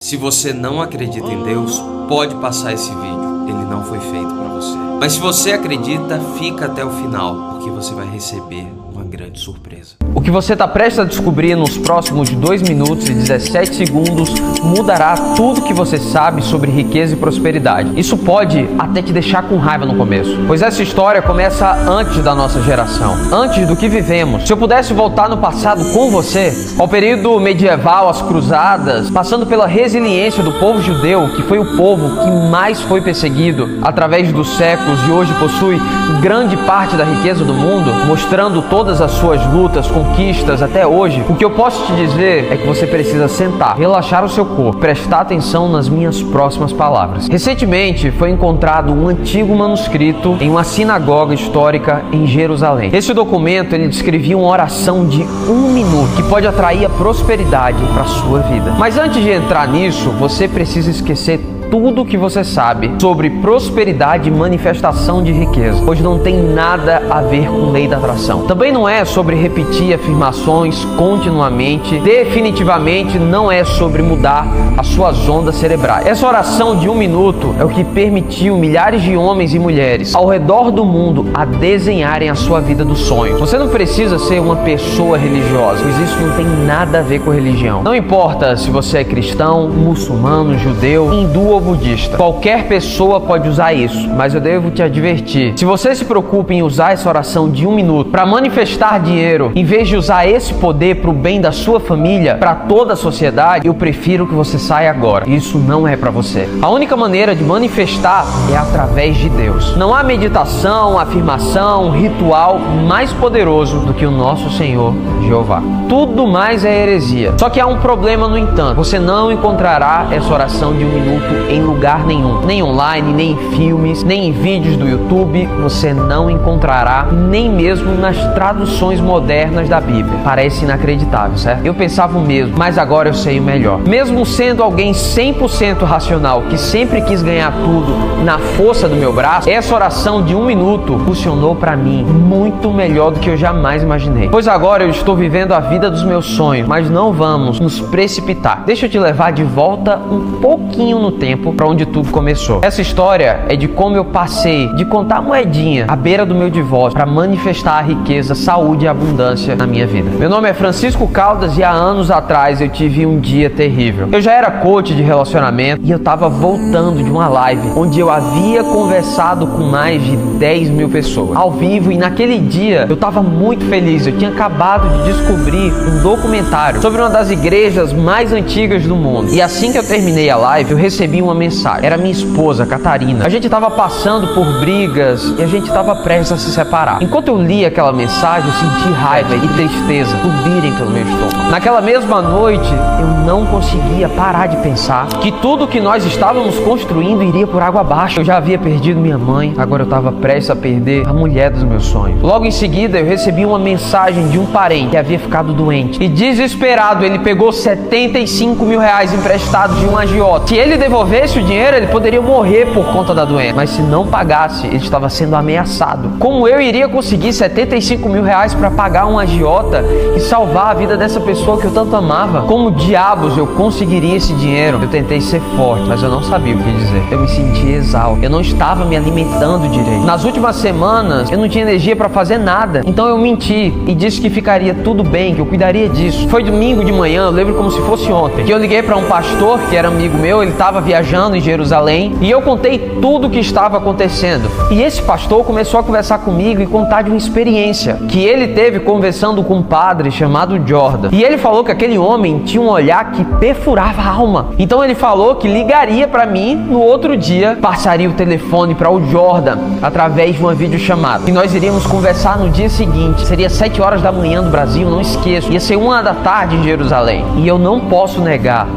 Se você não acredita em Deus, pode passar esse vídeo. Ele não foi feito para você. Mas se você acredita, fica até o final, porque você vai receber uma grande surpresa. O que você está prestes a descobrir nos próximos 2 minutos e 17 segundos mudará tudo que você sabe sobre riqueza e prosperidade. Isso pode até te deixar com raiva no começo, pois essa história começa antes da nossa geração, antes do que vivemos. Se eu pudesse voltar no passado com você, ao período medieval, às cruzadas, passando pela resiliência do povo judeu, que foi o povo que mais foi perseguido através dos séculos e hoje possui grande parte da riqueza do mundo, mostrando todas as suas lutas, conquistas até hoje, o que eu posso te dizer é que você precisa sentar, relaxar o seu corpo, prestar atenção nas minhas próximas palavras. Recentemente foi encontrado um antigo manuscrito em uma sinagoga histórica em Jerusalém. Esse documento ele descrevia uma oração de 1 minuto que pode atrair a prosperidade para a sua vida. Mas antes de entrar nisso, você precisa esquecer tudo o que você sabe sobre prosperidade e manifestação de riqueza, pois não tem nada a ver com lei da atração. Também não é sobre repetir afirmações continuamente, definitivamente não é sobre mudar as suas ondas cerebrais. Essa oração de 1 minuto é o que permitiu milhares de homens e mulheres ao redor do mundo a desenharem a sua vida dos sonhos. Você não precisa ser uma pessoa religiosa, pois isso não tem nada a ver com religião. Não importa se você é cristão, muçulmano, judeu, hindu ou budista. Qualquer pessoa pode usar isso, mas eu devo te advertir. Se você se preocupa em usar essa oração de 1 minuto para manifestar dinheiro, em vez de usar esse poder para o bem da sua família, para toda a sociedade, eu prefiro que você saia agora. Isso não é para você. A única maneira de manifestar é através de Deus. Não há meditação, afirmação, ritual mais poderoso do que o nosso Senhor Jeová. Tudo mais é heresia. Só que há um problema, no entanto. Você não encontrará essa oração de 1 minuto em lugar nenhum, nem online, nem em filmes, nem em vídeos do YouTube. Você não encontrará nem mesmo nas traduções modernas da Bíblia. Parece inacreditável, certo? Eu pensava o mesmo, mas agora eu sei o melhor. Mesmo sendo alguém 100% racional, que sempre quis ganhar tudo na força do meu braço, essa oração de 1 minuto funcionou para mim muito melhor do que eu jamais imaginei. Pois agora eu estou vivendo a vida dos meus sonhos, mas não vamos nos precipitar. Deixa eu te levar de volta um pouquinho no tempo para onde tudo começou. Essa história é de como eu passei de contar moedinha à beira do meu divórcio para manifestar a riqueza, saúde e abundância na minha vida. Meu nome é Francisco Caldas e há anos atrás eu tive um dia terrível. Eu já era coach de relacionamento e eu estava voltando de uma live onde eu havia conversado com mais de 10 mil pessoas ao vivo, e naquele dia eu estava muito feliz. Eu tinha acabado de descobrir um documentário sobre uma das igrejas mais antigas do mundo, e assim que eu terminei a live eu recebi uma mensagem. Era minha esposa, Catarina. A gente estava passando por brigas e a gente estava prestes a se separar. Enquanto eu li aquela mensagem, eu senti raiva e tristeza subirem pelo meu estômago. Naquela mesma noite, eu não conseguia parar de pensar que tudo que nós estávamos construindo iria por água abaixo. Eu já havia perdido minha mãe, agora eu estava prestes a perder a mulher dos meus sonhos. Logo em seguida, eu recebi uma mensagem de um parente que havia ficado doente. E desesperado, ele pegou 75 mil reais emprestados de um agiota. Se ele devolvesse o dinheiro, ele poderia morrer por conta da doença. Mas se não pagasse, ele estava sendo ameaçado. Como eu iria conseguir 75 mil reais para pagar um agiota e salvar a vida dessa pessoa que eu tanto amava? Como diabos eu conseguiria esse dinheiro? Eu tentei ser forte, mas eu não sabia o que dizer. Eu me sentia exausto. Eu não estava me alimentando direito. Nas últimas semanas, eu não tinha energia para fazer nada. Então eu menti e disse que ficaria tudo bem, que eu cuidaria disso. Foi domingo de manhã, eu lembro como se fosse ontem, que eu liguei para um pastor que era amigo meu. Ele estava viajando em Jerusalém e eu contei tudo o que estava acontecendo. E esse pastor começou a conversar comigo e contar de uma experiência que ele teve conversando com um padre chamado Jordan. E ele falou que aquele homem tinha um olhar que perfurava a alma. Então ele falou que ligaria para mim no outro dia, passaria o telefone para o Jordan através de uma videochamada. E nós iríamos conversar no dia seguinte. Seria 7 horas da manhã do Brasil, não esqueço. Ia ser 1 da tarde em Jerusalém. E eu não posso negar,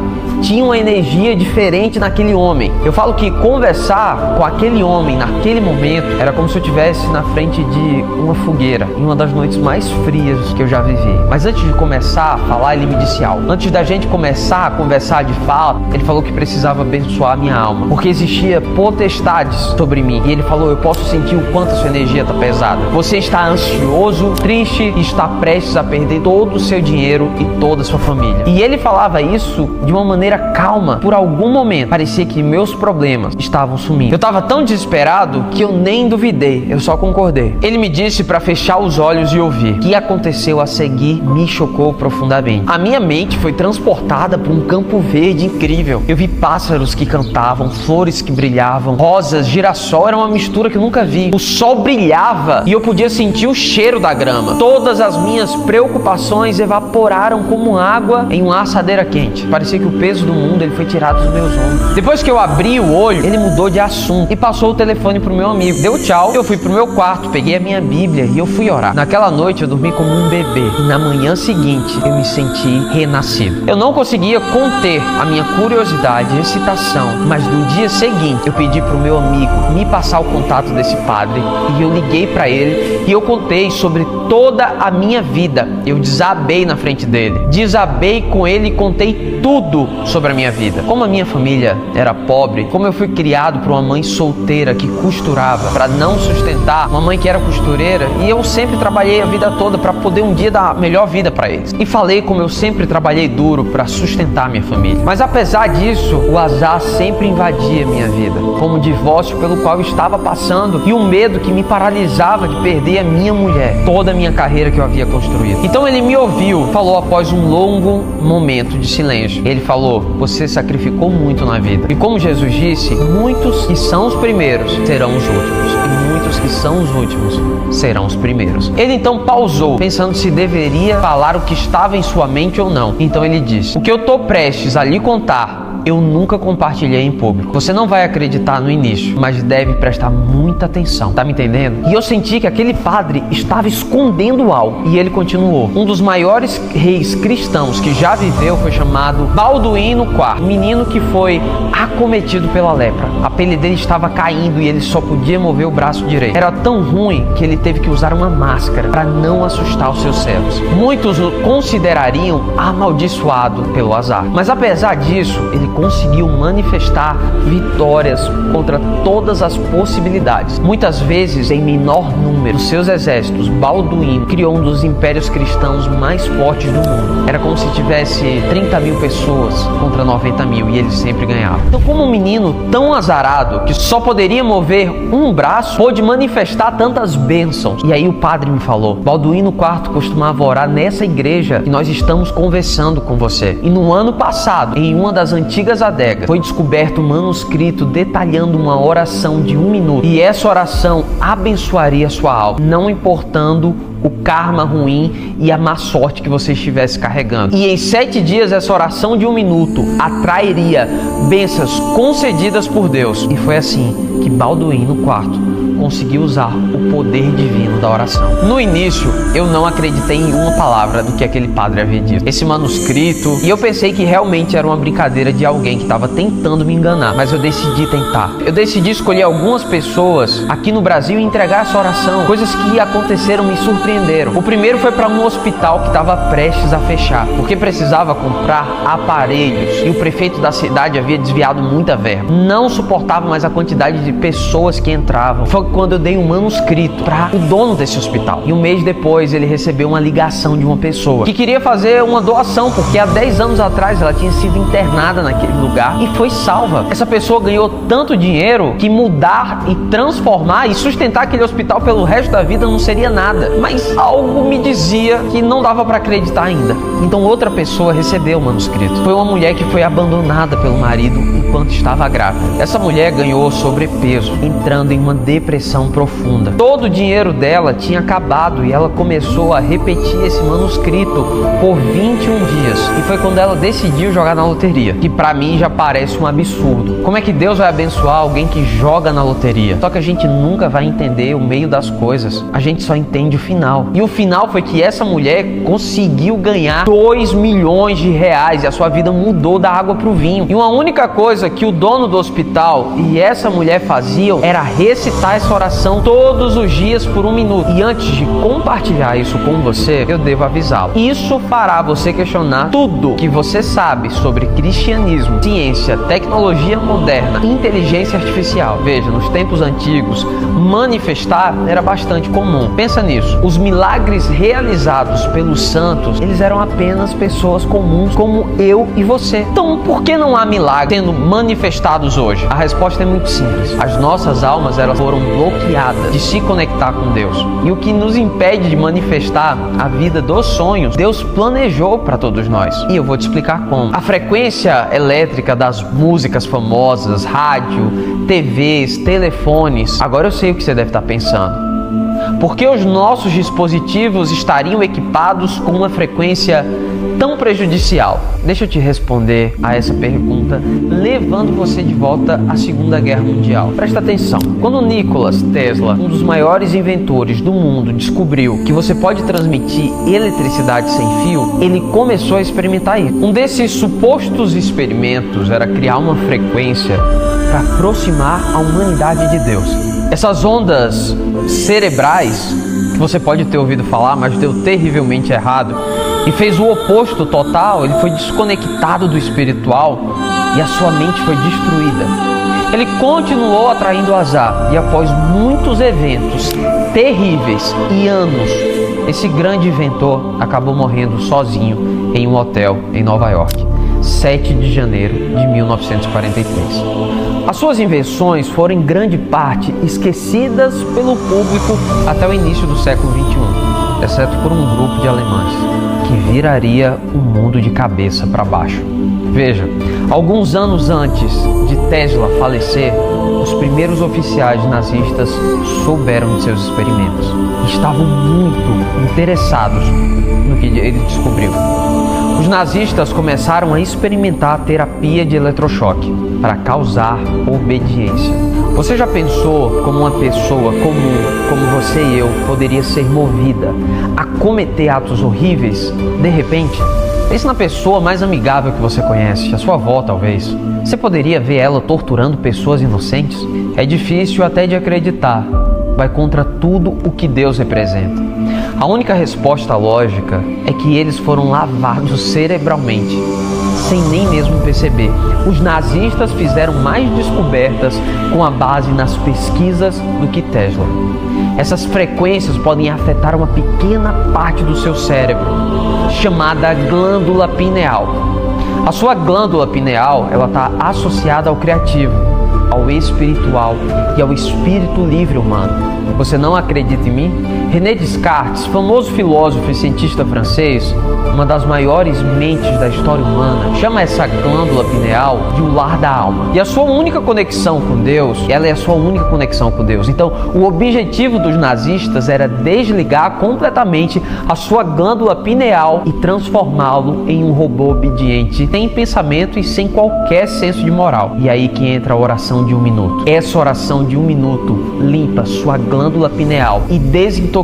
tinha uma energia diferente naquele homem. Eu falo que conversar com aquele homem naquele momento era como se eu estivesse na frente de uma fogueira em uma das noites mais frias que eu já vivi. Mas antes de começar a falar, ele me disse algo. Antes da gente começar a conversar de fato, ele falou que precisava abençoar a minha alma, porque existia potestades sobre mim. E ele falou: eu posso sentir o quanto a sua energia está pesada. Você está ansioso, triste e está prestes a perder todo o seu dinheiro e toda a sua família. E ele falava isso de uma maneira maneira calma. Por algum momento, parecia que meus problemas estavam sumindo. Eu estava tão desesperado que eu nem duvidei, eu só concordei. Ele me disse para fechar os olhos e ouvir. O que aconteceu a seguir me chocou profundamente. A minha mente foi transportada para um campo verde incrível. Eu vi pássaros que cantavam, flores que brilhavam, rosas, girassol, era uma mistura que eu nunca vi. O sol brilhava e eu podia sentir o cheiro da grama. Todas as minhas preocupações evaporaram como água em uma assadeira quente. Parecia que o peso do mundo ele foi tirado dos meus ombros. Depois que eu abri o olho, ele mudou de assunto e passou o telefone pro meu amigo. Deu tchau, eu fui pro meu quarto, peguei a minha Bíblia e eu fui orar. Naquela noite eu dormi como um bebê e na manhã seguinte eu me senti renascido. Eu não conseguia conter a minha curiosidade e excitação, mas no dia seguinte eu pedi pro meu amigo me passar o contato desse padre e eu liguei para ele e eu contei sobre toda a minha vida. Eu desabei na frente dele, desabei com ele e contei tudo sobre a minha vida. Como a minha família era pobre, como eu fui criado por uma mãe solteira que costurava para não sustentar, uma mãe que era costureira, e eu sempre trabalhei a vida toda para poder um dia dar a melhor vida para eles. E falei como eu sempre trabalhei duro para sustentar minha família. Mas apesar disso, o azar sempre invadia minha vida, como o divórcio pelo qual eu estava passando e o medo que me paralisava de perder a minha mulher, toda a minha carreira que eu havia construído. Então ele me ouviu, falou após um longo momento de silêncio. Ele falou: você sacrificou muito na vida. E como Jesus disse, muitos que são os primeiros serão os últimos, e muitos que são os últimos serão os primeiros. Ele então pausou, pensando se deveria falar o que estava em sua mente ou não. Então ele disse: o que eu estou prestes a lhe contar, eu nunca compartilhei em público. Você não vai acreditar no início, mas deve prestar muita atenção. Tá me entendendo? E eu senti que aquele padre estava escondendo algo. E ele continuou. Um dos maiores reis cristãos que já viveu foi chamado Balduíno IV, um menino que foi acometido pela lepra. A pele dele estava caindo e ele só podia mover o braço direito. Era tão ruim que ele teve que usar uma máscara para não assustar os seus servos. Muitos o considerariam amaldiçoado pelo azar. Mas apesar disso, ele conseguiu manifestar vitórias contra todas as possibilidades. Muitas vezes em menor número. Os seus exércitos, Balduíno criou um dos impérios cristãos mais fortes do mundo. Era como se tivesse 30 mil pessoas contra 90 mil e ele sempre ganhava. Então, como um menino tão azarado que só poderia mover um braço, pôde manifestar tantas bênçãos. E aí o padre me falou: Balduíno IV costumava orar nessa igreja que nós estamos conversando com você. E no ano passado, em uma das antigas adegas, foi descoberto um manuscrito detalhando uma oração de 1 minuto. E essa oração abençoaria a sua alma, não importando o karma ruim e a má sorte que você estivesse carregando. E em 7 dias essa oração de 1 minuto atrairia bênçãos concedidas por Deus. E foi assim que Balduíno IV conseguiu usar o poder divino da oração. No início, eu não acreditei em uma palavra do que aquele padre havia dito. Esse manuscrito, e eu pensei que realmente era uma brincadeira de alguém que estava tentando me enganar, mas eu decidi tentar. Eu decidi escolher algumas pessoas aqui no Brasil e entregar essa oração. Coisas que aconteceram me surpreenderam. O primeiro foi para um hospital que estava prestes a fechar, porque precisava comprar aparelhos e o prefeito da cidade havia desviado muita verba. Não suportava mais a quantidade de pessoas que entravam. Foi quando eu dei um manuscrito para o dono desse hospital. E um mês depois ele recebeu uma ligação de uma pessoa que queria fazer uma doação, porque há 10 anos atrás ela tinha sido internada naquele lugar e foi salva. Essa pessoa ganhou tanto dinheiro que mudar e transformar e sustentar aquele hospital pelo resto da vida não seria nada. Mas algo me dizia que não dava para acreditar ainda. Então outra pessoa recebeu o manuscrito. Foi uma mulher que foi abandonada pelo marido enquanto estava grávida. Essa mulher ganhou sobrepeso, entrando em uma depressão profunda. Todo o dinheiro dela tinha acabado e ela começou a repetir esse manuscrito por 21 dias. E foi quando ela decidiu jogar na loteria, que pra mim já parece um absurdo. Como é que Deus vai abençoar alguém que joga na loteria? Só que a gente nunca vai entender o meio das coisas. A gente só entende o final. E o final foi que essa mulher conseguiu ganhar 2 milhões de reais e a sua vida mudou da água pro vinho. E uma única coisa que o dono do hospital e essa mulher faziam era recitar essa essa oração todos os dias por 1 minuto. E antes de compartilhar isso com você, eu devo avisá-lo. Isso fará você questionar tudo que você sabe sobre cristianismo, ciência, tecnologia moderna, inteligência artificial. Veja, nos tempos antigos, manifestar era bastante comum. Pensa nisso. Os milagres realizados pelos santos, eles eram apenas pessoas comuns como eu e você. Então, por que não há milagres sendo manifestados hoje? A resposta é muito simples. As nossas almas, elas foram bloqueadas de se conectar com Deus. E o que nos impede de manifestar a vida dos sonhos, Deus planejou para todos nós. E eu vou te explicar como. A frequência elétrica das músicas famosas, rádio, TVs, telefones. Agora eu sei o que você deve estar pensando. Por que os nossos dispositivos estariam equipados com uma frequência tão prejudicial? Deixa eu te responder a essa pergunta, levando você de volta à Segunda Guerra Mundial. Presta atenção. Quando Nikola Tesla, um dos maiores inventores do mundo, descobriu que você pode transmitir eletricidade sem fio, ele começou a experimentar isso. Um desses supostos experimentos era criar uma frequência para aproximar a humanidade de Deus. Essas ondas cerebrais, que você pode ter ouvido falar, mas deu terrivelmente errado, e fez o oposto total. Ele foi desconectado do espiritual e a sua mente foi destruída. Ele continuou atraindo azar e após muitos eventos terríveis e anos, esse grande inventor acabou morrendo sozinho em um hotel em Nova York, 7 de janeiro de 1943. As suas invenções foram em grande parte esquecidas pelo público até o início do século XXI, exceto por um grupo de alemães que viraria o mundo de cabeça para baixo. Veja, alguns anos antes de Tesla falecer, os primeiros oficiais nazistas souberam de seus experimentos e estavam muito interessados no que ele descobriu. Os nazistas começaram a experimentar a terapia de eletrochoque para causar obediência. Você já pensou como uma pessoa comum, como você e eu, poderia ser movida a cometer atos horríveis de repente? Pense na pessoa mais amigável que você conhece, a sua avó talvez. Você poderia ver ela torturando pessoas inocentes? É difícil até de acreditar. Vai contra tudo o que Deus representa. A única resposta lógica é que eles foram lavados cerebralmente, sem nem mesmo perceber. Os nazistas fizeram mais descobertas com a base nas pesquisas do que Tesla. Essas frequências podem afetar uma pequena parte do seu cérebro, chamada glândula pineal. A sua glândula pineal, ela está associada ao criativo, ao espiritual e ao espírito livre humano. Você não acredita em mim? René Descartes, famoso filósofo e cientista francês, uma das maiores mentes da história humana, chama essa glândula pineal de o lar da alma. E a sua única conexão com Deus, ela é a sua única conexão com Deus. Então, o objetivo dos nazistas era desligar completamente a sua glândula pineal e transformá-lo em um robô obediente, sem pensamento e sem qualquer senso de moral. E aí que entra a oração de 1 minuto. Essa oração de 1 minuto limpa sua glândula pineal e desintoxica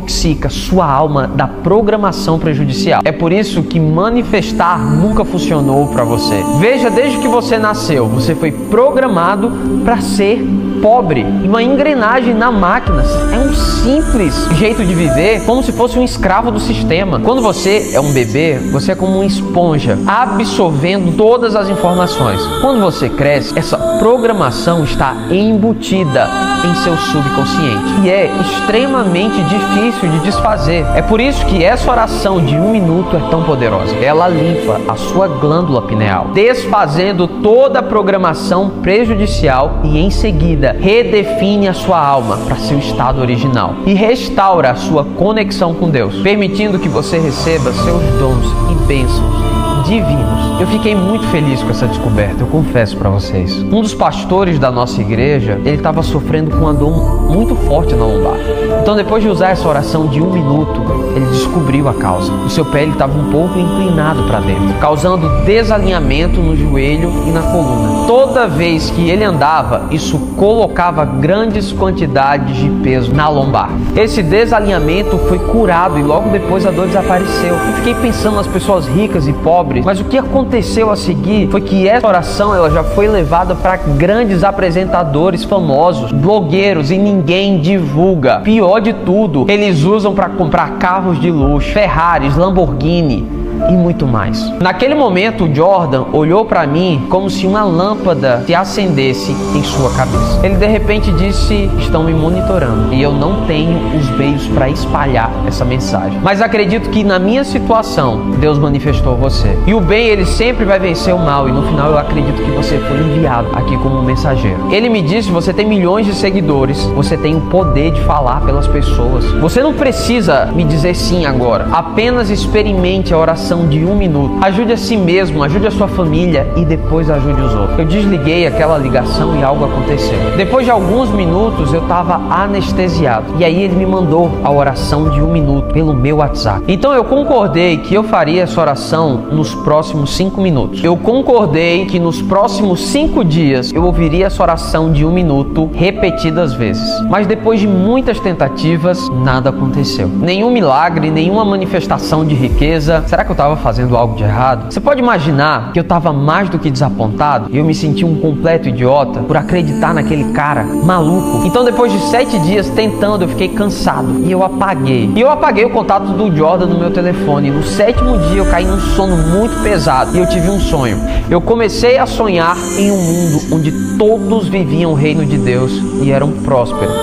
sua alma da programação prejudicial. É por isso que manifestar nunca funcionou para você. Veja, desde que você nasceu, você foi programado para ser pobre, uma engrenagem na máquina. É um simples jeito de viver, como se fosse um escravo do sistema. Quando você é um bebê, você é como uma esponja, absorvendo todas as informações. Quando você cresce, essa programação está embutida em seu subconsciente e é extremamente difícil de desfazer. É por isso que essa oração de 1 minuto é tão poderosa. Ela limpa a sua glândula pineal, desfazendo toda a programação prejudicial e em seguida redefine a sua alma para seu estado original e restaura a sua conexão com Deus, permitindo que você receba seus dons e bênçãos divinos. Eu fiquei muito feliz com essa descoberta, eu confesso para vocês. Um dos pastores da nossa igreja, ele estava sofrendo com uma dor muito forte na lombar. Então, depois de usar essa oração de 1 minuto, ele descobriu a causa. O seu pé estava um pouco inclinado para dentro, causando desalinhamento no joelho e na coluna. Toda vez que ele andava, isso colocava grandes quantidades de peso na lombar. Esse desalinhamento foi curado e logo depois a dor desapareceu. Eu fiquei pensando nas pessoas ricas e pobres pobres. Mas o que aconteceu a seguir foi que essa oração ela já foi levada para grandes apresentadores famosos, blogueiros, e ninguém divulga. Pior de tudo, eles usam para comprar carros de luxo, Ferraris, Lamborghini e muito mais. Naquele momento, o Jordan olhou para mim como se uma lâmpada se acendesse em sua cabeça. Ele de repente disse: estão me monitorando e eu não tenho os meios para espalhar essa mensagem. Mas acredito que na minha situação, Deus manifestou você. E o bem, ele sempre vai vencer o mal. E no final eu acredito que você foi enviado aqui como mensageiro. Ele me disse: você tem milhões de seguidores, você tem o poder de falar pelas pessoas. Você não precisa me dizer sim agora. Apenas experimente a oração de 1 minuto. Ajude a si mesmo, ajude a sua família e depois ajude os outros. Eu desliguei aquela ligação e algo aconteceu. Depois de alguns minutos eu estava anestesiado. E aí ele me mandou a oração de 1 minuto pelo meu WhatsApp. Então eu concordei que eu faria essa oração nos próximos 5 minutos. Eu concordei que nos próximos 5 dias eu ouviria essa oração de 1 minuto repetidas vezes. Mas depois de muitas tentativas, nada aconteceu. Nenhum milagre, nenhuma manifestação de riqueza. Será que eu estava fazendo algo de errado? Você pode imaginar que eu estava mais do que desapontado e eu me senti um completo idiota por acreditar naquele cara maluco. Então depois de 7 dias tentando, eu fiquei cansado e eu apaguei. E eu apaguei o contato do Jordan no meu telefone. E no 7º dia eu caí num sono muito pesado e eu tive um sonho. Eu comecei a sonhar em um mundo onde todos viviam o reino de Deus e eram prósperos.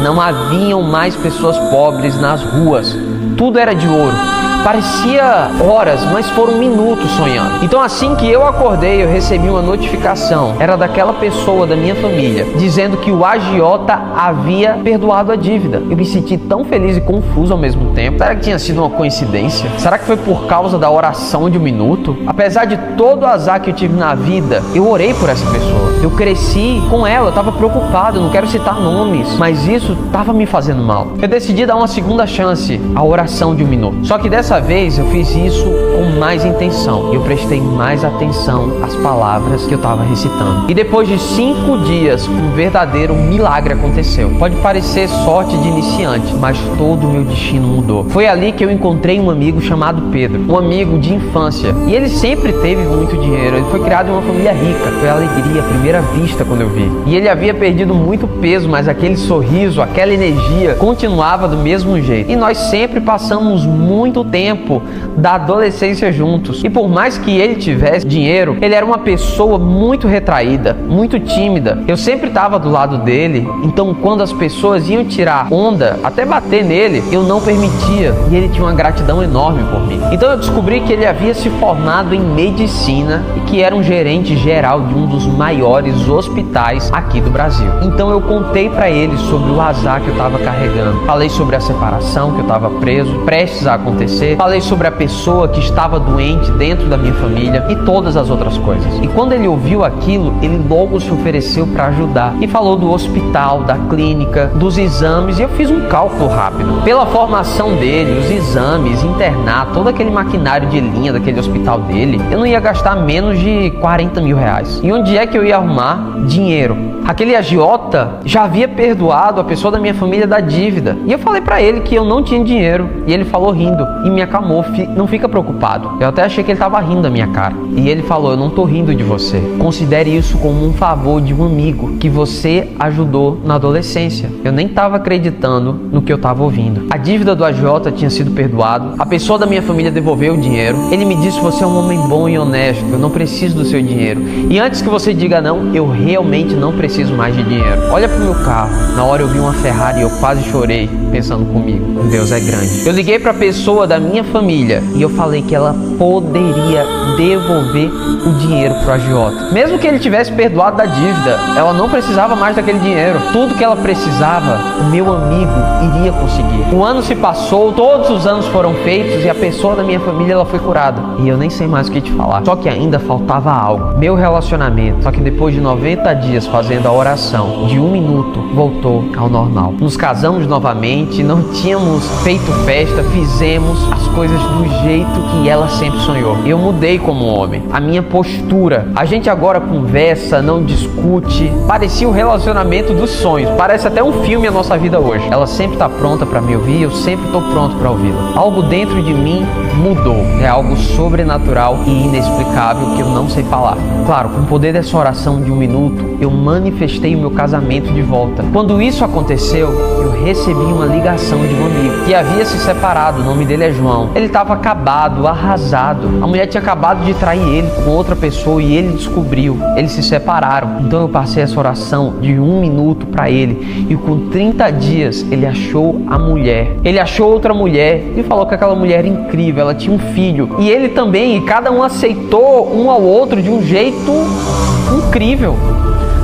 Não haviam mais pessoas pobres nas ruas. Tudo era de ouro. Parecia horas, mas foram minutos sonhando. Então assim que eu acordei, eu recebi uma notificação. Era daquela pessoa da minha família, dizendo que o agiota havia perdoado a dívida. Eu me senti tão feliz e confuso ao mesmo tempo. Será que tinha sido uma coincidência? Será que foi por causa da oração de 1 minuto? Apesar de todo o azar que eu tive na vida, eu orei por essa pessoa. Eu cresci com ela, eu estava preocupado, não quero citar nomes, mas isso estava me fazendo mal. Eu decidi dar uma segunda chance à oração de 1 minuto. Só que dessa vez eu fiz isso com mais intenção. Eu prestei mais atenção às palavras que eu estava recitando. E depois de 5 dias, um verdadeiro milagre aconteceu. Pode parecer sorte de iniciante, mas todo o meu destino mudou. Foi ali que eu encontrei um amigo chamado Pedro, um amigo de infância. E ele sempre teve muito dinheiro. Ele foi criado em uma família rica. Foi alegria à primeira vista quando eu vi. E ele havia perdido muito peso, mas aquele sorriso, aquela energia continuava do mesmo jeito. E nós sempre passamos muito tempo da adolescência juntos. E por mais que ele tivesse dinheiro, ele era uma pessoa muito retraída, muito tímida. Eu sempre estava do lado dele, então quando as pessoas iam tirar onda, até bater nele, eu não permitia. E ele tinha uma gratidão enorme por mim. Então eu descobri que ele havia se formado em medicina e que era um gerente geral de um dos maiores hospitais aqui do Brasil. Então eu contei para ele sobre o azar que eu estava carregando. Falei sobre a separação, que eu estava preso, prestes a acontecer. Falei sobre a pessoa que estava doente dentro da minha família e todas as outras coisas. E quando ele ouviu aquilo, ele logo se ofereceu para ajudar. E falou do hospital, da clínica, dos exames, e eu fiz um cálculo rápido. Pela formação dele, os exames, internar, todo aquele maquinário de linha daquele hospital dele, eu não ia gastar menos de 40 mil reais. E onde é que eu ia arrumar dinheiro? Aquele agiota já havia perdoado a pessoa da minha família da dívida. E eu falei pra ele que eu não tinha dinheiro. E ele falou rindo e me acalmou. Não fica preocupado. Eu até achei que ele tava rindo da minha cara. E ele falou: eu não tô rindo de você. Considere isso como um favor de um amigo que você ajudou na adolescência. Eu nem tava acreditando no que eu tava ouvindo. A dívida do agiota tinha sido perdoado. A pessoa da minha família devolveu o dinheiro. Ele me disse: você é um homem bom e honesto. Eu não preciso do seu dinheiro. E antes que você diga não, eu realmente não preciso mais de dinheiro. Olha pro meu carro. Na hora eu vi uma Ferrari e eu quase chorei pensando comigo: Deus é grande. Eu liguei pra pessoa da minha família e eu falei que ela poderia devolver o dinheiro pro agiota. Mesmo que ele tivesse perdoado da dívida, ela não precisava mais daquele dinheiro. Tudo que ela precisava, o meu amigo iria conseguir. O ano se passou, todos os anos foram feitos e a pessoa da minha família ela foi curada. E eu nem sei mais o que te falar. Só que ainda faltava algo. Meu relacionamento. Só que depois de 90 dias fazendo a oração de 1 minuto, voltou ao normal. Nos casamos novamente, não tínhamos feito festa, fizemos as coisas do jeito que ela sempre sempre sonhou. Eu mudei como homem, a minha postura. A gente agora conversa, não discute. Parecia o relacionamento dos sonhos. Parece até um filme a nossa vida hoje. Ela sempre está pronta para me ouvir, eu sempre estou pronto para ouvi-la. Algo dentro de mim mudou. É algo sobrenatural e inexplicável que eu não sei falar. Claro, com o poder dessa oração de 1 minuto, eu manifestei o meu casamento de volta. Quando isso aconteceu, eu recebi uma ligação de um amigo que havia se separado. O nome dele é João. Ele estava acabado, arrasado. A mulher tinha acabado de trair ele com outra pessoa e ele descobriu. Eles se separaram. Então eu passei essa oração de 1 minuto para ele e com 30 dias ele achou a mulher. Ele achou outra mulher e falou que aquela mulher era incrível, ela tinha um filho. E ele também, e cada um aceitou um ao outro de um jeito incrível.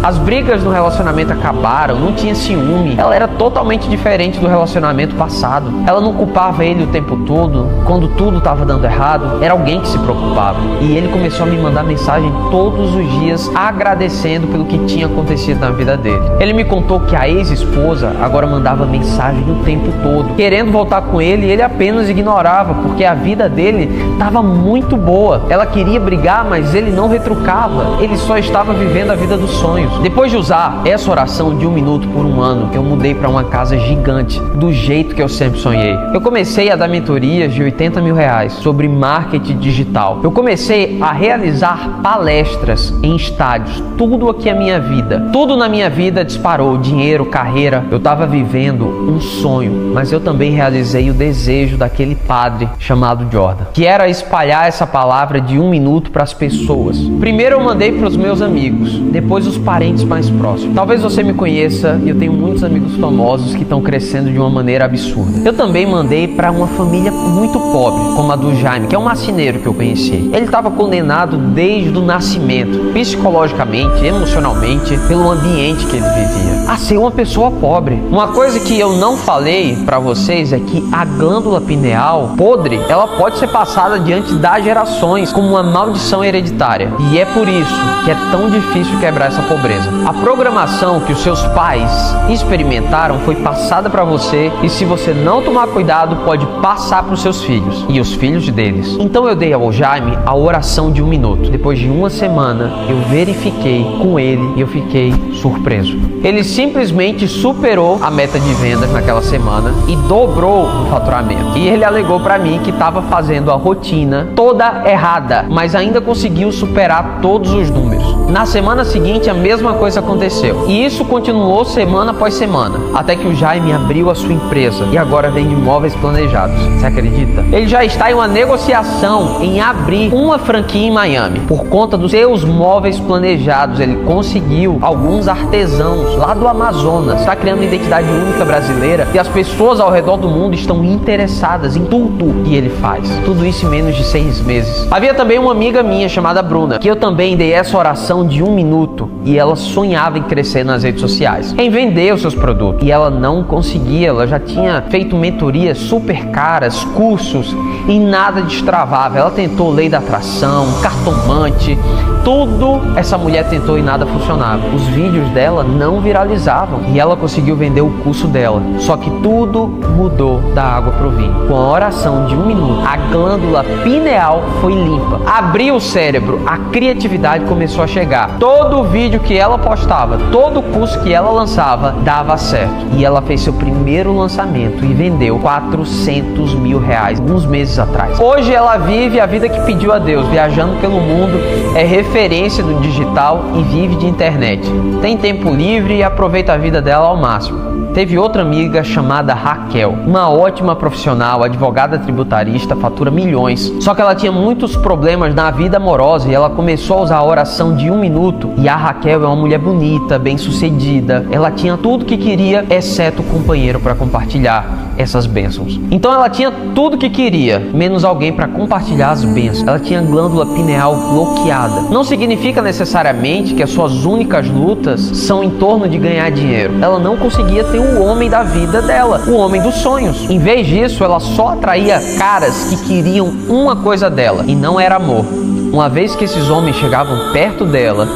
As brigas no relacionamento acabaram, não tinha ciúme. Ela era totalmente diferente do relacionamento passado. Ela não culpava ele o tempo todo. Quando tudo estava dando errado, era alguém que se preocupava. E ele começou a me mandar mensagem todos os dias, agradecendo pelo que tinha acontecido na vida dele. Ele me contou que a ex-esposa agora mandava mensagem o tempo todo, querendo voltar com ele, e ele apenas ignorava, porque a vida dele estava muito boa. Ela queria brigar, mas ele não retrucava. Ele só estava vivendo a vida dos sonhos. Depois de usar essa oração de 1 minuto por 1 ano, eu mudei para uma casa gigante, do jeito que eu sempre sonhei. Eu comecei a dar mentorias de R$80 mil sobre marketing digital. Eu comecei a realizar palestras em estádios. Tudo aqui é minha vida. Tudo na minha vida disparou. Dinheiro, carreira. Eu estava vivendo um sonho, mas eu também realizei o desejo daquele padre chamado Jordan, que era espalhar essa palavra de 1 minuto para as pessoas. Primeiro eu mandei para os meus amigos, depois os parentes mais próximos. Talvez você me conheça, e eu tenho muitos amigos famosos que estão crescendo de uma maneira absurda. Eu também mandei para uma família muito pobre, como a do Jaime, que é um marceneiro que eu conheci. Ele estava condenado desde o nascimento, psicologicamente, emocionalmente, pelo ambiente que ele vivia, a ser uma pessoa pobre. Uma coisa que eu não falei para vocês é que a glândula pineal podre, ela pode ser passada diante das gerações como uma maldição hereditária. E é por isso que é tão difícil quebrar essa pobreza. A programação que os seus pais experimentaram foi passada para você, e se você não tomar cuidado, pode passar para os seus filhos e os filhos deles. Então eu dei ao Jaime a oração de 1 minuto. Depois de 1 semana, eu verifiquei com ele e eu fiquei surpreso. Ele simplesmente superou a meta de vendas naquela semana e dobrou o faturamento. E ele alegou para mim que estava fazendo a rotina toda errada, mas ainda conseguiu superar todos os números. Na semana seguinte, a mesma coisa aconteceu. E isso continuou semana após semana, até que o Jaime abriu a sua empresa e agora vende imóveis planejados. Você acredita? Ele já está em uma negociação em abrir uma franquia em Miami. Por conta dos seus móveis planejados, ele conseguiu alguns artesãos lá do Amazonas. Está criando uma identidade única brasileira e as pessoas ao redor do mundo estão interessadas em tudo que ele faz. Tudo isso em menos de 6 meses. Havia também uma amiga minha chamada Bruna, que eu também dei essa oração de 1 minuto, e ela sonhava em crescer nas redes sociais, em vender os seus produtos, e ela não conseguia. Ela já tinha feito mentorias super caras, cursos, e nada destravava. Ela tentou lei da atração, cartomante, tudo essa mulher tentou e nada funcionava. Os vídeos dela não viralizavam e ela conseguiu vender o curso dela. Só que tudo mudou da água pro vinho. Com a oração de 1 minuto, a glândula pineal foi limpa, abriu o cérebro, a criatividade começou a chegar. Todo vídeo que ela postava, todo curso que ela lançava dava certo. E ela fez seu primeiro lançamento e vendeu R$400 mil alguns meses atrás. Hoje ela vive a vida que pediu a Deus, viajando pelo mundo, é referência do digital e vive de internet. Tem tempo livre e aproveita a vida dela ao máximo. Teve outra amiga chamada Raquel, uma ótima profissional, advogada tributarista, fatura milhões. Só que ela tinha muitos problemas na vida amorosa e ela começou a usar a oração de 1 minuto. E a Raquel é uma mulher bonita, bem-sucedida. Ela tinha tudo que queria, exceto o companheiro para compartilhar essas bênçãos. Então ela tinha tudo que queria, menos alguém para compartilhar as bênçãos. Ela tinha a glândula pineal bloqueada. Não significa necessariamente que as suas únicas lutas são em torno de ganhar dinheiro. Ela não conseguia ter o homem da vida dela, o homem dos sonhos. Em vez disso, ela só atraía caras que queriam uma coisa dela, e não era amor. Uma vez que esses homens chegavam perto dela,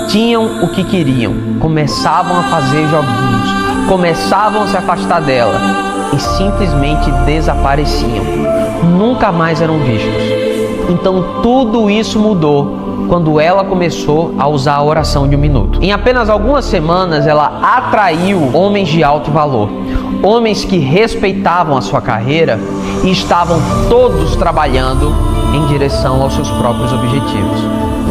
tinham o que queriam, começavam a fazer joguinhos, começavam a se afastar dela e simplesmente desapareciam. Nunca mais eram vistos. Então tudo isso mudou quando ela começou a usar a oração de 1 minuto. Em apenas algumas semanas, ela atraiu homens de alto valor, homens que respeitavam a sua carreira e estavam todos trabalhando em direção aos seus próprios objetivos.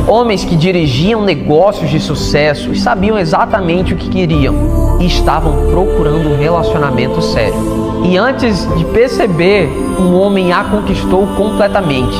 Homens que dirigiam negócios de sucesso e sabiam exatamente o que queriam e estavam procurando um relacionamento sério. E antes de perceber, um homem a conquistou completamente.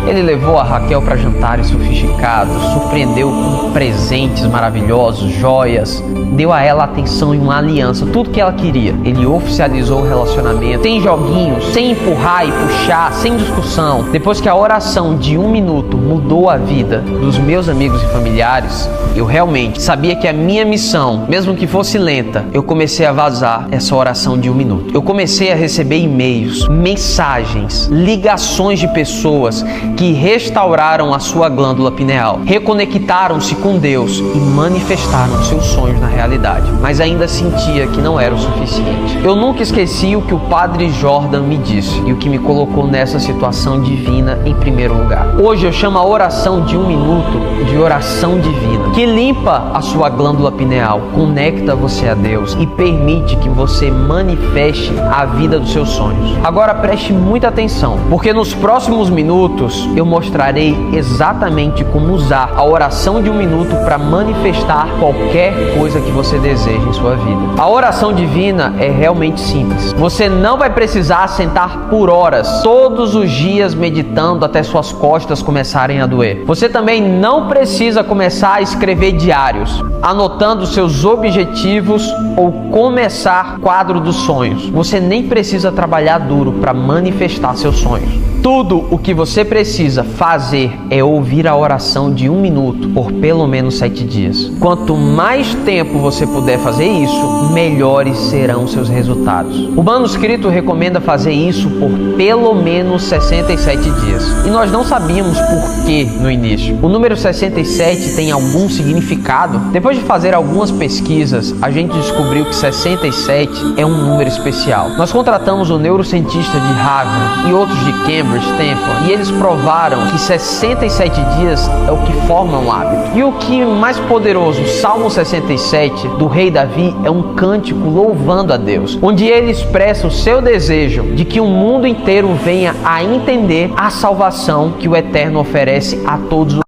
Ele levou a Raquel para jantares sofisticados, surpreendeu com presentes maravilhosos, joias, deu a ela atenção e uma aliança, tudo que ela queria. Ele oficializou o relacionamento, sem joguinhos, sem empurrar e puxar, sem discussão. Depois que a oração de 1 minuto mudou a vida dos meus amigos e familiares, eu realmente sabia que a minha missão, mesmo que fosse lenta, eu comecei a vazar essa oração de 1 minuto. Eu comecei a receber e-mails, mensagens, ligações de pessoas que restauraram a sua glândula pineal, reconectaram-se com Deus e manifestaram seus sonhos na realidade, mas ainda sentia que não era o suficiente. Eu nunca esqueci o que o Padre Jordan me disse e o que me colocou nessa situação divina em primeiro lugar. Hoje eu chamo a oração de 1 minuto de oração divina, que limpa a sua glândula pineal, conecta você a Deus e permite que você manifeste a vida dos seus sonhos. Agora preste muita atenção, porque nos próximos minutos eu mostrarei exatamente como usar a oração de 1 minuto para manifestar qualquer coisa que você deseja em sua vida. A oração divina é realmente simples. Você não vai precisar sentar por horas, todos os dias meditando até suas costas começarem a doer. Você também não precisa começar a escrever diários, anotando seus objetivos ou começar quadro dos sonhos. Você nem precisa trabalhar duro para manifestar seus sonhos. Tudo o que você precisa fazer é ouvir a oração de 1 minuto por pelo menos 7 dias. Quanto mais tempo você puder fazer isso, melhores serão seus resultados. O manuscrito recomenda fazer isso por pelo menos 67 dias. E nós não sabíamos por que no início. O número 67 tem algum significado? Depois de fazer algumas pesquisas, a gente descobriu que 67 é um número especial. Nós contratamos um neurocientista de Harvard e outros de Cambridge, Stanford, e eles provaram que 67 dias é o que forma um hábito. E o que mais poderoso, o Salmo 67 do rei Davi é um cântico louvando a Deus, onde ele expressa o seu desejo de que o mundo inteiro venha a entender a salvação que o Eterno oferece a todos.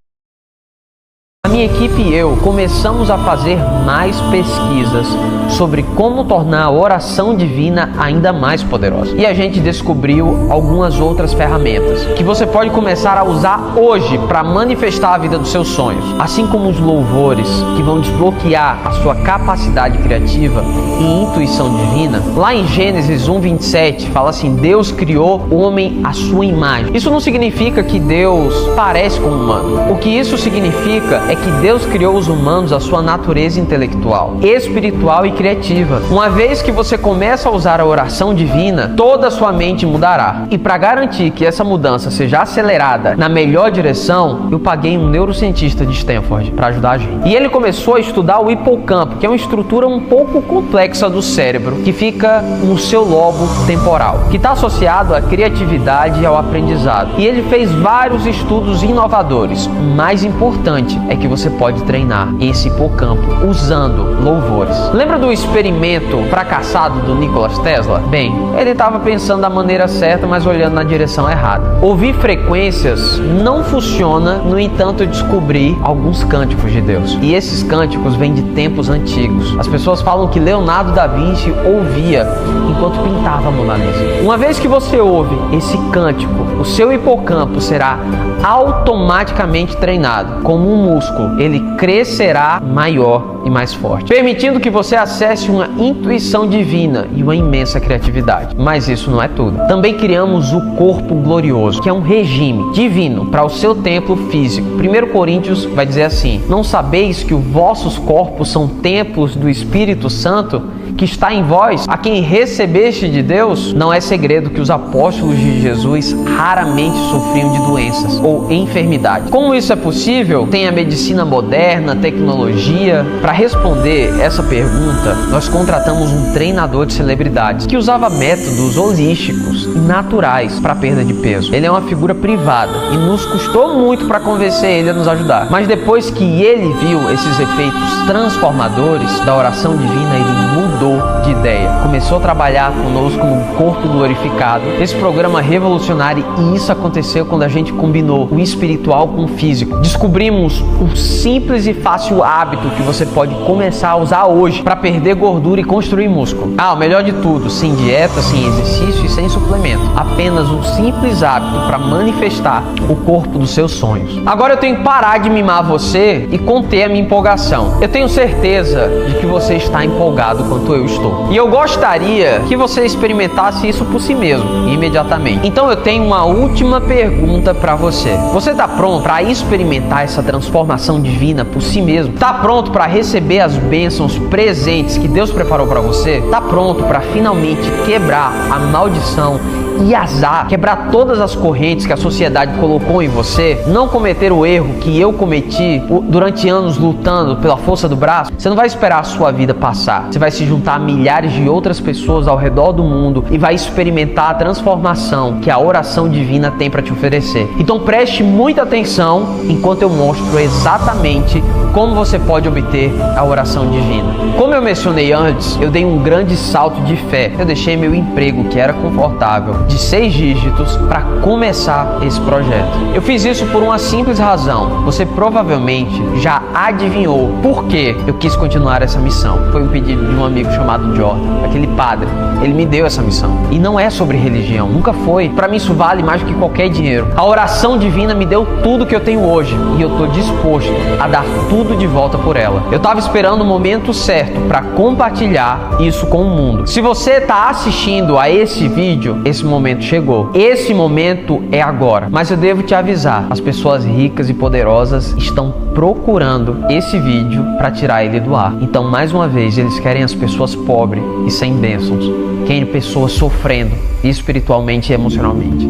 A minha equipe e eu começamos a fazer mais pesquisas sobre como tornar a oração divina ainda mais poderosa. E a gente descobriu algumas outras ferramentas que você pode começar a usar hoje para manifestar a vida dos seus sonhos. Assim como os louvores que vão desbloquear a sua capacidade criativa e intuição divina. Lá em Gênesis 1:27 fala assim: Deus criou o homem à sua imagem. Isso não significa que Deus parece com o humano. O que isso significa é que Deus criou os humanos à sua natureza intelectual, espiritual e criativa. Uma vez que você começa a usar a oração divina, toda a sua mente mudará. E para garantir que essa mudança seja acelerada na melhor direção, eu paguei um neurocientista de Stanford para ajudar a gente. E ele começou a estudar o hipocampo, que é uma estrutura um pouco complexa do cérebro, que fica no seu lobo temporal, que está associado à criatividade e ao aprendizado. E ele fez vários estudos inovadores. O mais importante é que você pode treinar esse hipocampo usando louvores. Lembra do experimento fracassado do Nikola Tesla? Bem, ele estava pensando da maneira certa, mas olhando na direção errada. Ouvir frequências não funciona, no entanto, eu descobri alguns cânticos de Deus. E esses cânticos vêm de tempos antigos. As pessoas falam que Leonardo da Vinci ouvia enquanto pintava a Mona Lisa. Uma vez que você ouve esse cântico, o seu hipocampo será automaticamente treinado como um músculo. Ele crescerá maior e mais forte, permitindo que você acesse uma intuição divina e uma imensa criatividade. Mas isso não é tudo. Também criamos o corpo glorioso, que é um regime divino para o seu templo físico. 1 Coríntios vai dizer assim: não sabeis que os vossos corpos são templos do Espírito Santo que está em vós, a quem recebeste de Deus? Não é segredo que os apóstolos de Jesus raramente sofriam de doenças ou enfermidade. Como isso é possível? Tem a medicina moderna, tecnologia. Para responder essa pergunta, nós contratamos um treinador de celebridades que usava métodos holísticos e naturais para perda de peso. Ele é uma figura privada e nos custou muito para convencer ele a nos ajudar. Mas depois que ele viu esses efeitos transformadores da oração divina, ele mudou de ideia. Começou a trabalhar conosco no corpo glorificado. Esse programa revolucionário, e isso aconteceu quando a gente combinou o espiritual com o físico. Descobrimos um simples e fácil hábito que você pode começar a usar hoje para perder gordura e construir músculo. O melhor de tudo, sem dieta, sem exercício e sem suplemento. Apenas um simples hábito para manifestar o corpo dos seus sonhos. Agora eu tenho que parar de mimar você e conter a minha empolgação. Eu tenho certeza de que você está empolgado quanto eu estou. E eu gostaria que você experimentasse isso por si mesmo, imediatamente. Então eu tenho uma última pergunta para você. Você está pronto para experimentar essa transformação divina por si mesmo? Está pronto para receber as bênçãos presentes que Deus preparou para você? Está pronto para finalmente quebrar a maldição e azar, quebrar todas as correntes que a sociedade colocou em você, não cometer o erro que eu cometi durante anos lutando pela força do braço? Você não vai esperar a sua vida passar. Você vai se juntar a milhares de outras pessoas ao redor do mundo e vai experimentar a transformação que a oração divina tem para te oferecer. Então preste muita atenção enquanto eu mostro exatamente como você pode obter a oração divina. Como eu mencionei antes, eu dei um grande salto de fé. Eu deixei meu emprego, que era confortável, de 6 dígitos, para começar esse projeto. Eu fiz isso por uma simples razão. Você provavelmente já adivinhou por que eu quis continuar essa missão. Foi um pedido de um amigo chamado Jordan, aquele padre. Ele me deu essa missão. E não é sobre religião, nunca foi. Para mim isso vale mais do que qualquer dinheiro. A oração divina me deu tudo que eu tenho hoje e eu estou disposto a dar tudo de volta por ela. Eu estava esperando o momento certo para compartilhar isso com o mundo. Se você está assistindo a esse vídeo, esse momento chegou. Esse momento é agora. Mas eu devo te avisar, as pessoas ricas e poderosas estão procurando esse vídeo para tirar ele do ar. Então, mais uma vez, eles querem as pessoas pobres e sem bênçãos. Querem pessoas sofrendo espiritualmente e emocionalmente.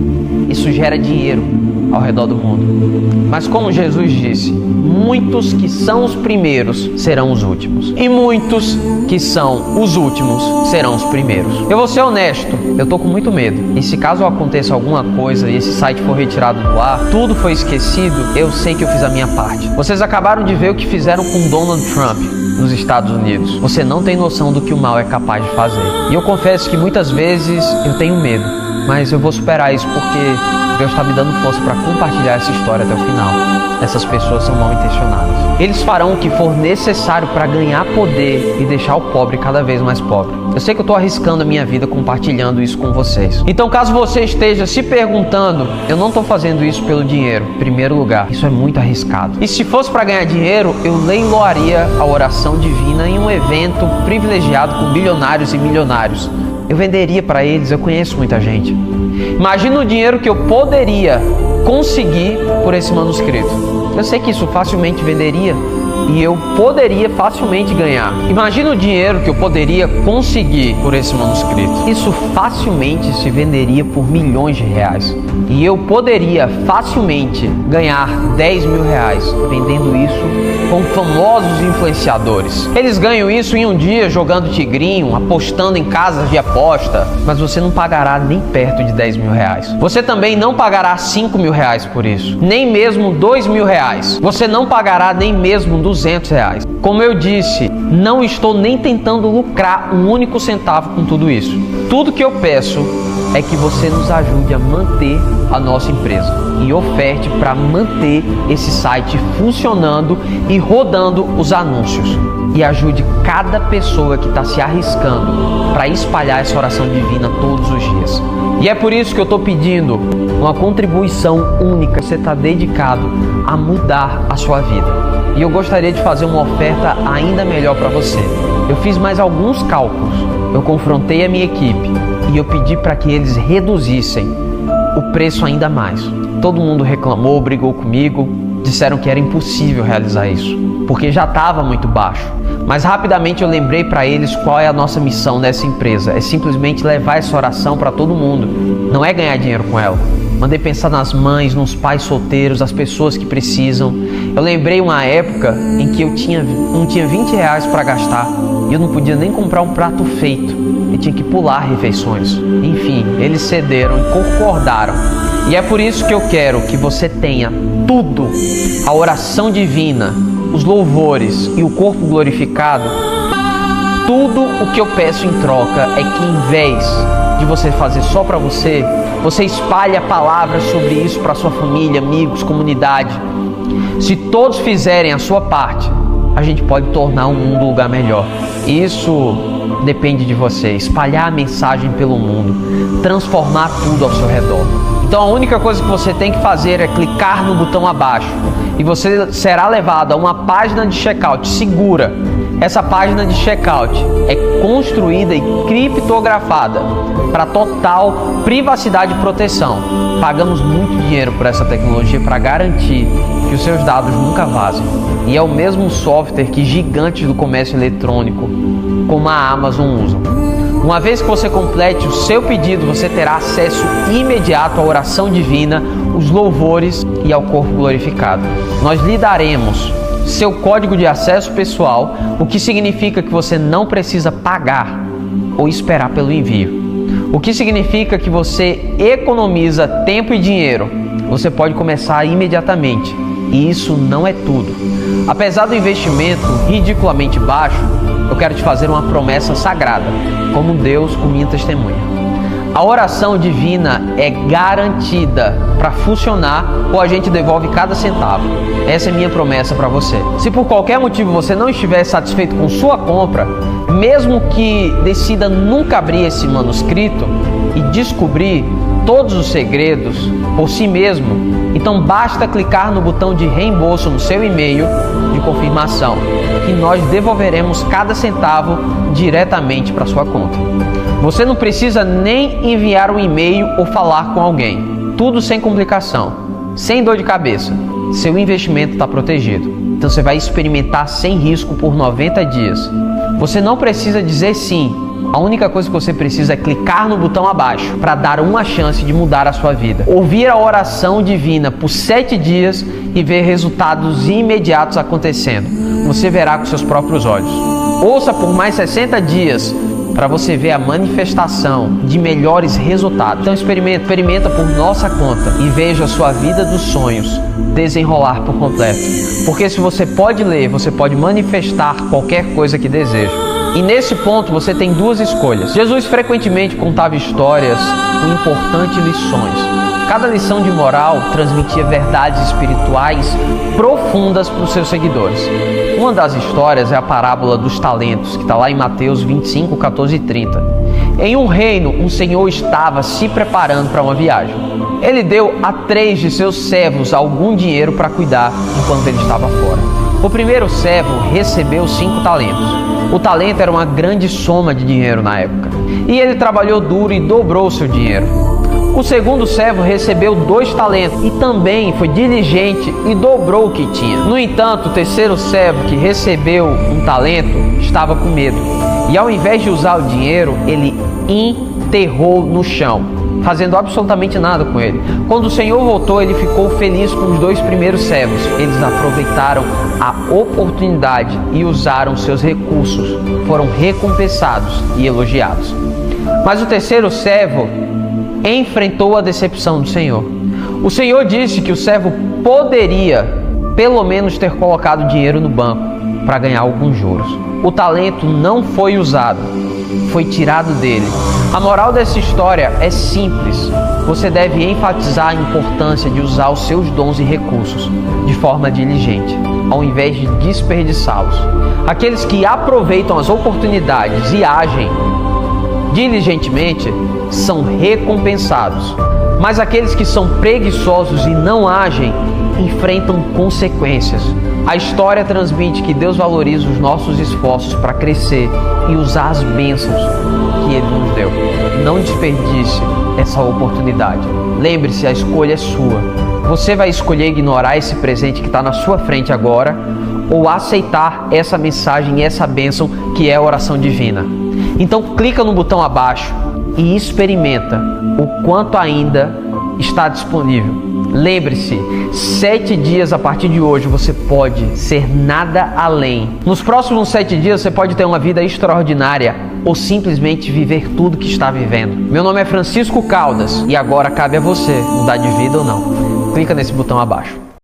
Isso gera dinheiro ao redor do mundo. Mas como Jesus disse, muitos que são os primeiros serão os últimos. E muitos que são os últimos serão os primeiros. Eu vou ser honesto, eu tô com muito medo. E se caso aconteça alguma coisa e esse site for retirado do ar, tudo foi esquecido, eu sei que eu fiz a minha parte. Vocês acabaram de ver o que fizeram com Donald Trump nos Estados Unidos. Você não tem noção do que o mal é capaz de fazer. E eu confesso que muitas vezes eu tenho medo, mas eu vou superar isso porque Deus está me dando força para compartilhar essa história até o final. Essas pessoas são mal intencionadas. Eles farão o que for necessário para ganhar poder e deixar o pobre cada vez mais pobre. Eu sei que eu estou arriscando a minha vida compartilhando isso com vocês. Então, caso você esteja se perguntando, eu não estou fazendo isso pelo dinheiro, em primeiro lugar. Isso é muito arriscado. E se fosse para ganhar dinheiro, eu leiloaria a oração divina em um evento privilegiado com bilionários e milionários. Eu venderia para eles, eu conheço muita gente. Imagina o dinheiro que eu poderia conseguir por esse manuscrito. Eu sei que isso facilmente venderia e eu poderia facilmente ganhar. Imagina o dinheiro que eu poderia conseguir por esse manuscrito. Isso facilmente se venderia por milhões de reais. E eu poderia facilmente ganhar 10 mil reais vendendo isso com famosos influenciadores. Eles ganham isso em um dia jogando tigrinho, apostando em casas de aposta, mas você não pagará nem perto de 10 mil reais. Você também não pagará 5 mil reais por isso, nem mesmo 2 mil reais. Você não pagará nem mesmo 200 reais. Como eu disse, não estou nem tentando lucrar um único centavo com tudo isso. Tudo que eu peço é que você nos ajude a manter a nossa empresa e oferte para manter esse site funcionando e rodando os anúncios. E ajude cada pessoa que está se arriscando para espalhar essa oração divina todos os dias. E é por isso que eu estou pedindo uma contribuição única. Você está dedicado a mudar a sua vida. E eu gostaria de fazer uma oferta ainda melhor para você. Eu fiz mais alguns cálculos. Eu confrontei a minha equipe e eu pedi para que eles reduzissem o preço ainda mais. Todo mundo reclamou, brigou comigo, disseram que era impossível realizar isso, porque já estava muito baixo. Mas rapidamente eu lembrei para eles qual é a nossa missão nessa empresa. É simplesmente levar essa oração para todo mundo. Não é ganhar dinheiro com ela, mandei pensar nas mães, nos pais solteiros, as pessoas que precisam. Eu lembrei uma época em que eu não tinha 20 reais para gastar e eu não podia nem comprar um prato feito. Eu tinha que pular refeições. Enfim, eles cederam e concordaram. E é por isso que eu quero que você tenha tudo, a oração divina, os louvores e o corpo glorificado. Tudo o que eu peço em troca é que, em vez de você fazer só para você, você espalhe a palavra sobre isso para sua família, amigos, comunidade. Se todos fizerem a sua parte, a gente pode tornar o mundo um lugar melhor. Isso depende de você, espalhar a mensagem pelo mundo, transformar tudo ao seu redor. Então a única coisa que você tem que fazer é clicar no botão abaixo e você será levado a uma página de checkout segura. Essa página de checkout é construída e criptografada para total privacidade e proteção. Pagamos muito dinheiro por essa tecnologia para garantir que os seus dados nunca vazem. E é o mesmo software que gigantes do comércio eletrônico, como a Amazon, usam. Uma vez que você complete o seu pedido, você terá acesso imediato à oração divina, os louvores e ao corpo glorificado. Nós lhe daremos seu código de acesso pessoal, o que significa que você não precisa pagar ou esperar pelo envio. O que significa que você economiza tempo e dinheiro. Você pode começar imediatamente. E isso não é tudo. Apesar do investimento ridiculamente baixo, eu quero te fazer uma promessa sagrada, como Deus com minha testemunha. A oração divina é garantida para funcionar ou a gente devolve cada centavo. Essa é minha promessa para você. Se por qualquer motivo você não estiver satisfeito com sua compra, mesmo que decida nunca abrir esse manuscrito e descobrir todos os segredos por si mesmo, então basta clicar no botão de reembolso no seu e-mail de confirmação, que nós devolveremos cada centavo diretamente para sua conta. Você não precisa nem enviar um e-mail ou falar com alguém. Tudo sem complicação, sem dor de cabeça. Seu investimento está protegido. Então você vai experimentar sem risco por 90 dias. Você não precisa dizer sim. A única coisa que você precisa é clicar no botão abaixo para dar uma chance de mudar a sua vida. Ouvir a oração divina por 7 dias e ver resultados imediatos acontecendo. Você verá com seus próprios olhos. Ouça por mais 60 dias para você ver a manifestação de melhores resultados. Então experimenta por nossa conta e veja a sua vida dos sonhos desenrolar por completo. Porque se você pode ler, você pode manifestar qualquer coisa que deseja. E nesse ponto você tem duas escolhas. Jesus frequentemente contava histórias com importantes lições. Cada lição de moral transmitia verdades espirituais profundas para os seus seguidores. Uma das histórias é a parábola dos talentos, que está lá em Mateus 25, 14 e 30. Em um reino, um senhor estava se preparando para uma viagem. Ele deu a 3 de seus servos algum dinheiro para cuidar enquanto ele estava fora. O primeiro servo recebeu 5 talentos. O talento era uma grande soma de dinheiro na época. E ele trabalhou duro e dobrou seu dinheiro. O segundo servo recebeu 2 talentos e também foi diligente e dobrou o que tinha. No entanto, o terceiro servo, que recebeu um talento, estava com medo. E ao invés de usar o dinheiro, ele enterrou no chão, fazendo absolutamente nada com ele. Quando o Senhor voltou, ele ficou feliz com os 2 primeiros servos. Eles aproveitaram a oportunidade e usaram seus recursos. Foram recompensados e elogiados. Mas o terceiro servo enfrentou a decepção do Senhor. O Senhor disse que o servo poderia, pelo menos, ter colocado dinheiro no banco para ganhar alguns juros. O talento não foi usado, foi tirado dele. A moral dessa história é simples. Você deve enfatizar a importância de usar os seus dons e recursos de forma diligente, ao invés de desperdiçá-los. Aqueles que aproveitam as oportunidades e agem diligentemente são recompensados, mas aqueles que são preguiçosos e não agem enfrentam consequências. A história transmite que Deus valoriza os nossos esforços para crescer e usar as bênçãos que Ele nos deu. Não desperdice essa oportunidade. Lembre-se, a escolha é sua. Você vai escolher ignorar esse presente que está na sua frente agora ou aceitar essa mensagem e essa bênção que é a oração divina. Então clica no botão abaixo e experimenta o quanto ainda está disponível. Lembre-se, 7 dias a partir de hoje você pode ser nada além. Nos próximos 7 dias você pode ter uma vida extraordinária ou simplesmente viver tudo que está vivendo. Meu nome é Francisco Caldas e agora cabe a você mudar de vida ou não. Clica nesse botão abaixo.